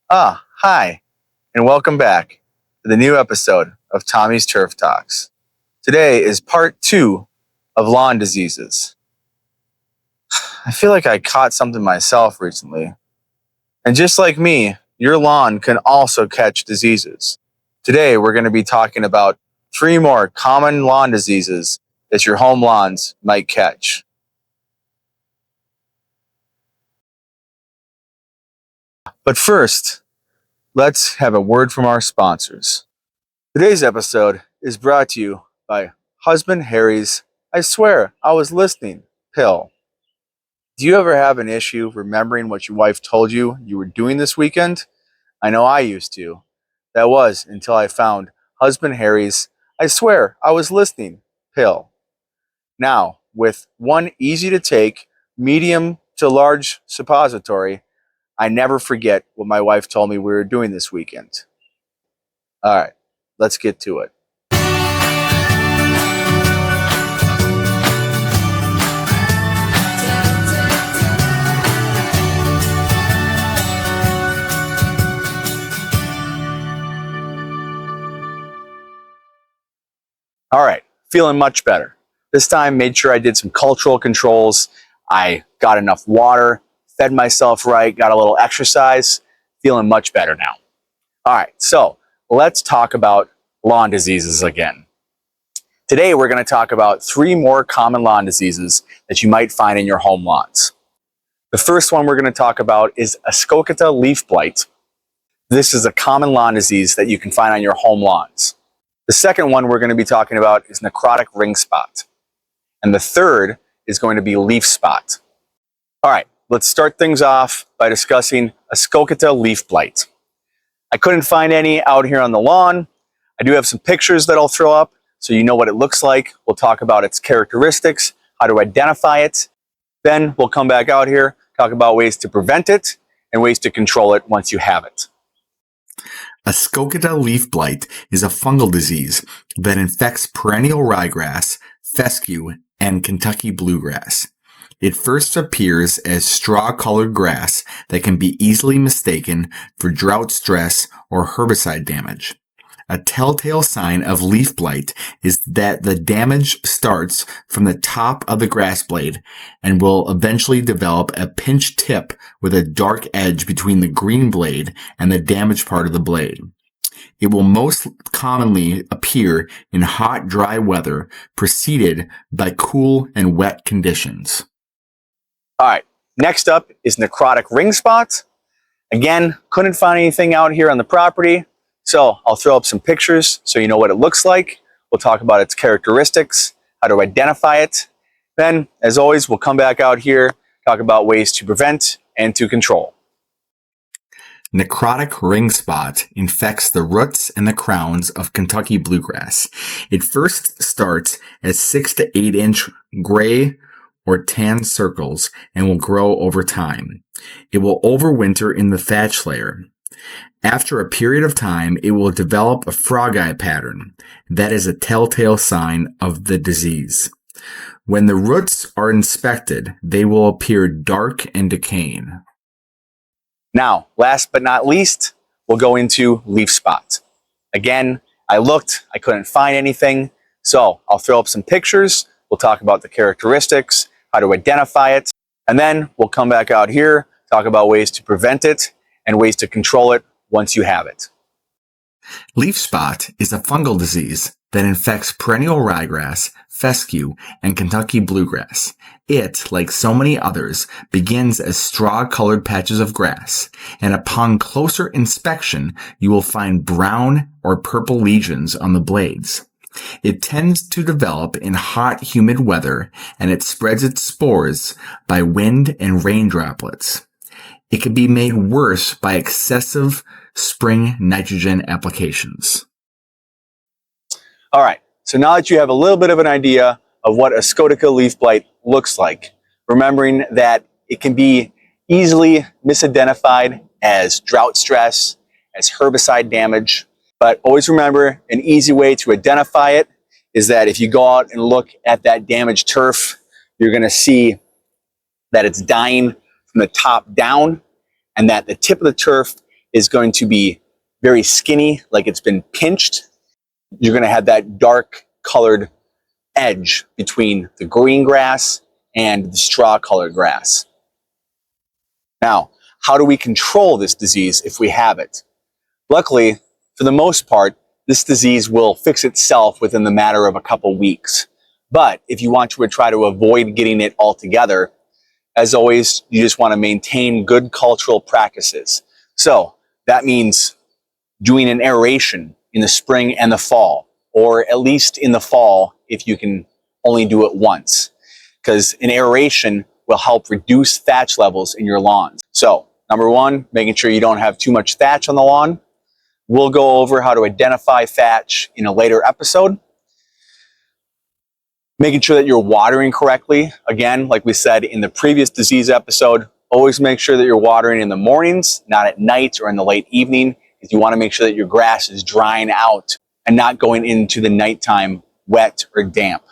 Hi, and welcome back to the new episode of Tommy's Turf Talks. Today is part 2 of lawn diseases. I feel like I caught something myself recently. And just like me, your lawn can also catch diseases. Today, we're going to be talking about 3 more common lawn diseases that your home lawns might catch. But first, let's have a word from our sponsors. Today's episode is brought to you by Husband Harry's I Swear I Was Listening pill. Do you ever have an issue remembering what your wife told you were doing this weekend? I know I used to. That was until I found Husband Harry's I Swear I Was Listening pill. Now, with one easy to take, medium to large suppository, I never forget what my wife told me we were doing this weekend. All right, let's get to it. All right, feeling much better. This time, made sure I did some cultural controls. I got enough water, fed myself right, got a little exercise. Feeling much better now. All right, so let's talk about lawn diseases again. Today, we're going to talk about 3 more common lawn diseases that you might find in your home lawns. The first one we're going to talk about is Ascochyta Leaf Blight. This is a common lawn disease that you can find on your home lawns. The second one we're going to be talking about is necrotic ring spot. And the third is going to be leaf spot. All right, let's start things off by discussing Ascochyta leaf blight. I couldn't find any out here on the lawn. I do have some pictures that I'll throw up so you know what it looks like. We'll talk about its characteristics, how to identify it. Then we'll come back out here, talk about ways to prevent it and ways to control it once you have it. Ascochyta leaf blight is a fungal disease that infects perennial ryegrass, fescue, and Kentucky bluegrass. It first appears as straw-colored grass that can be easily mistaken for drought stress or herbicide damage. A telltale sign of leaf blight is that the damage starts from the top of the grass blade and will eventually develop a pinched tip with a dark edge between the green blade and the damaged part of the blade. It will most commonly appear in hot, dry weather, preceded by cool and wet conditions. All right, next up is necrotic ring spot. Again, couldn't find anything out here on the property. So I'll throw up some pictures so you know what it looks like. We'll talk about its characteristics, how to identify it. Then, as always, we'll come back out here, talk about ways to prevent and to control. Necrotic ring spot infects the roots and the crowns of Kentucky bluegrass. It first starts as 6 to 8 inch gray or tan circles and will grow over time. It will overwinter in the thatch layer. After a period of time, it will develop a frog eye pattern. That is a telltale sign of the disease. When the roots are inspected, they will appear dark and decaying. Now, last but not least, we'll go into leaf spot. Again, I looked, I couldn't find anything, so I'll throw up some pictures. We'll talk about the characteristics, how to identify it, and then we'll come back out here, talk about ways to prevent it and ways to control it once you have it. Leaf spot is a fungal disease that infects perennial ryegrass, fescue, and Kentucky bluegrass. It, like so many others, begins as straw-colored patches of grass, and upon closer inspection, you will find brown or purple lesions on the blades. It tends to develop in hot, humid weather, and it spreads its spores by wind and rain droplets. It can be made worse by excessive spring nitrogen applications. All right, so now that you have a little bit of an idea of what Ascochyta leaf blight looks like, remembering that it can be easily misidentified as drought stress, as herbicide damage, but always remember an easy way to identify it is that if you go out and look at that damaged turf, you're going to see that it's dying from the top down and that the tip of the turf is going to be very skinny, like it's been pinched. You're going to have that dark colored edge between the green grass and the straw colored grass. Now, how do we control this disease if we have it? Luckily, for the most part, this disease will fix itself within the matter of a couple weeks. But if you want to try to avoid getting it altogether, as always, you just want to maintain good cultural practices. So that means doing an aeration in the spring and the fall, or at least in the fall if you can only do it once, because an aeration will help reduce thatch levels in your lawns. So number one, making sure you don't have too much thatch on the lawn. We'll go over how to identify thatch in a later episode. Making sure that you're watering correctly. Again, like we said in the previous disease episode, always make sure that you're watering in the mornings, not at night or in the late evening, if you want to make sure that your grass is drying out and not going into the nighttime wet or damp.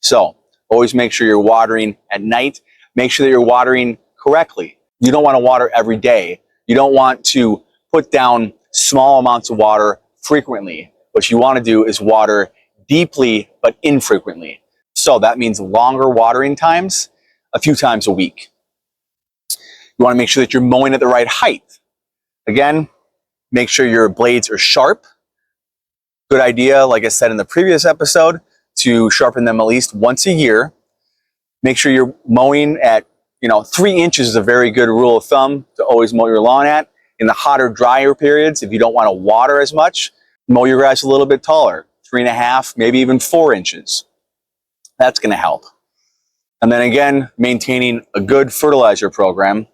So always make sure you're watering at night. Make sure that you're watering correctly. You don't want to water every day. You don't want to put down small amounts of water frequently. What you want to do is water deeply but infrequently. So that means longer watering times, a few times a week. You want to make sure that you're mowing at the right height. Again, make sure your blades are sharp. Good idea, like I said in the previous episode, to sharpen them at least once a year. Make sure you're mowing at, 3 inches is a very good rule of thumb to always mow your lawn at. In the hotter, drier periods, if you don't want to water as much, mow your grass a little bit taller, 3.5, maybe even 4 inches. That's going to help. And then again, maintaining a good fertilizer program,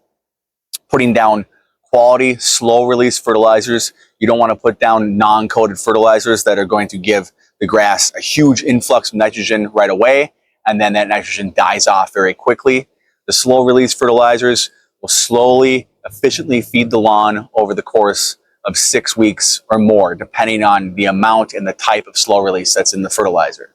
putting down quality, slow-release fertilizers. You don't want to put down non-coated fertilizers that are going to give the grass a huge influx of nitrogen right away, and then that nitrogen dies off very quickly. The slow-release fertilizers will slowly, efficiently feed the lawn over the course of 6 weeks or more, depending on the amount and the type of slow-release that's in the fertilizer.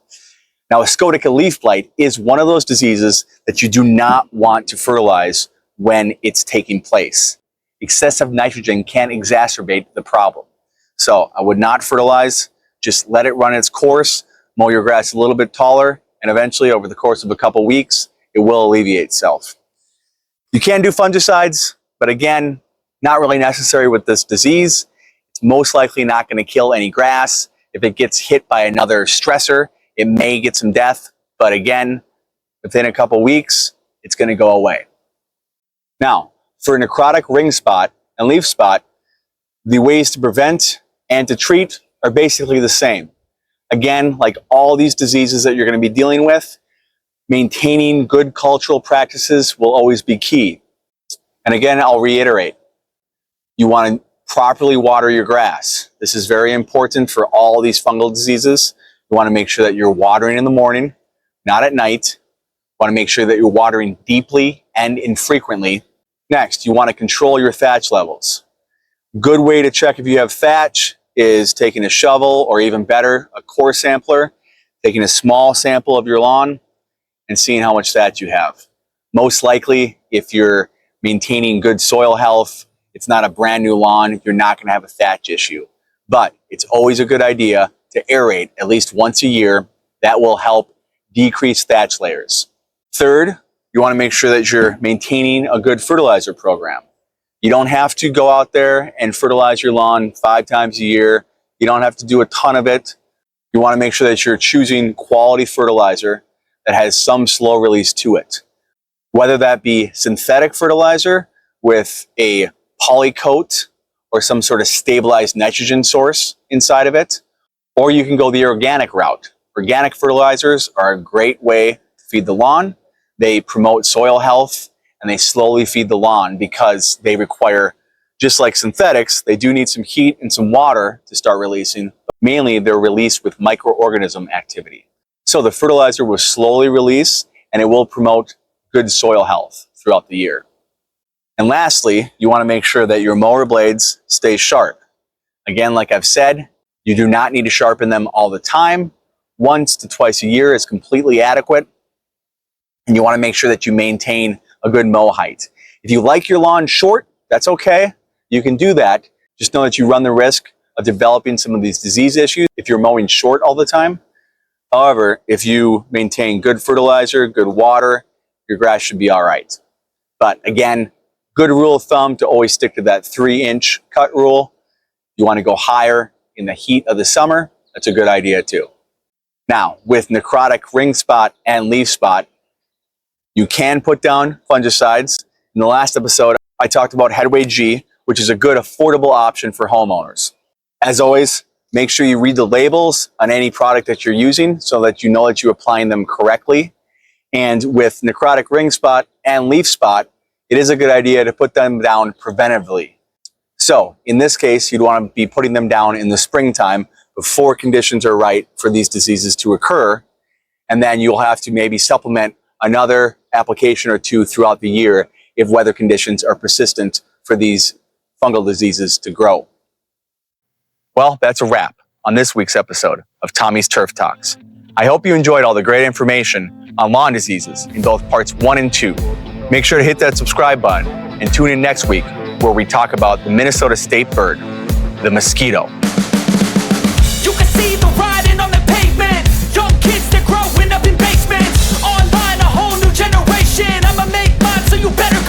Now, Ascochyta Leaf Blight is one of those diseases that you do not want to fertilize when it's taking place. Excessive nitrogen can exacerbate the problem. So I would not fertilize, just let it run its course, mow your grass a little bit taller, and eventually over the course of a couple weeks, it will alleviate itself. You can do fungicides, but again, not really necessary with this disease. It's most likely not going to kill any grass. If it gets hit by another stressor, it may get some death, but again, within a couple weeks, it's going to go away. Now, for necrotic ring spot and leaf spot, the ways to prevent and to treat are basically the same. Again, like all these diseases that you're going to be dealing with, maintaining good cultural practices will always be key. And again, I'll reiterate, you want to properly water your grass. This is very important for all these fungal diseases. You want to make sure that you're watering in the morning, not at night. You want to make sure that you're watering deeply and infrequently. Next, you want to control your thatch levels. Good way to check if you have thatch is taking a shovel, or even better, a core sampler, taking a small sample of your lawn and seeing how much thatch you have. Most likely, if you're maintaining good soil health, it's not a brand new lawn, you're not going to have a thatch issue. But it's always a good idea to aerate at least once a year. That will help decrease thatch layers. Third, you want to make sure that you're maintaining a good fertilizer program. You don't have to go out there and fertilize your lawn 5 times a year. You don't have to do a ton of it. You want to make sure that you're choosing quality fertilizer that has some slow release to it. Whether that be synthetic fertilizer with a polycoat or some sort of stabilized nitrogen source inside of it, or you can go the organic route. Organic fertilizers are a great way to feed the lawn. They promote soil health and they slowly feed the lawn because they require, just like synthetics, they do need some heat and some water to start releasing. But mainly they're released with microorganism activity. So the fertilizer will slowly release and it will promote good soil health throughout the year. And lastly, you want to make sure that your mower blades stay sharp. Again, like I've said, you do not need to sharpen them all the time. Once to twice a year is completely adequate. And you want to make sure that you maintain a good mow height. If you like your lawn short, that's okay. You can do that. Just know that you run the risk of developing some of these disease issues if you're mowing short all the time. However, if you maintain good fertilizer, good water, your grass should be all right. But again, good rule of thumb to always stick to that 3-inch cut rule. You want to go higher in the heat of the summer. That's a good idea too. Now, with necrotic ring spot and leaf spot, you can put down fungicides. In the last episode, I talked about Headway G, which is a good affordable option for homeowners. As always, make sure you read the labels on any product that you're using so that you know that you're applying them correctly. And with necrotic ring spot and leaf spot, it is a good idea to put them down preventively. So in this case, you'd want to be putting them down in the springtime before conditions are right for these diseases to occur. And then you'll have to maybe supplement another application or two throughout the year if weather conditions are persistent for these fungal diseases to grow. Well, that's a wrap on this week's episode of Tommy's Turf Talks. I hope you enjoyed all the great information on lawn diseases in both parts 1 and 2. Make sure to hit that subscribe button and tune in next week where we talk about the Minnesota state bird, the mosquito. You can see the riding on the pavement. Young kids, they're growing up in basements. Online, a whole new generation. I'ma make mine, so you better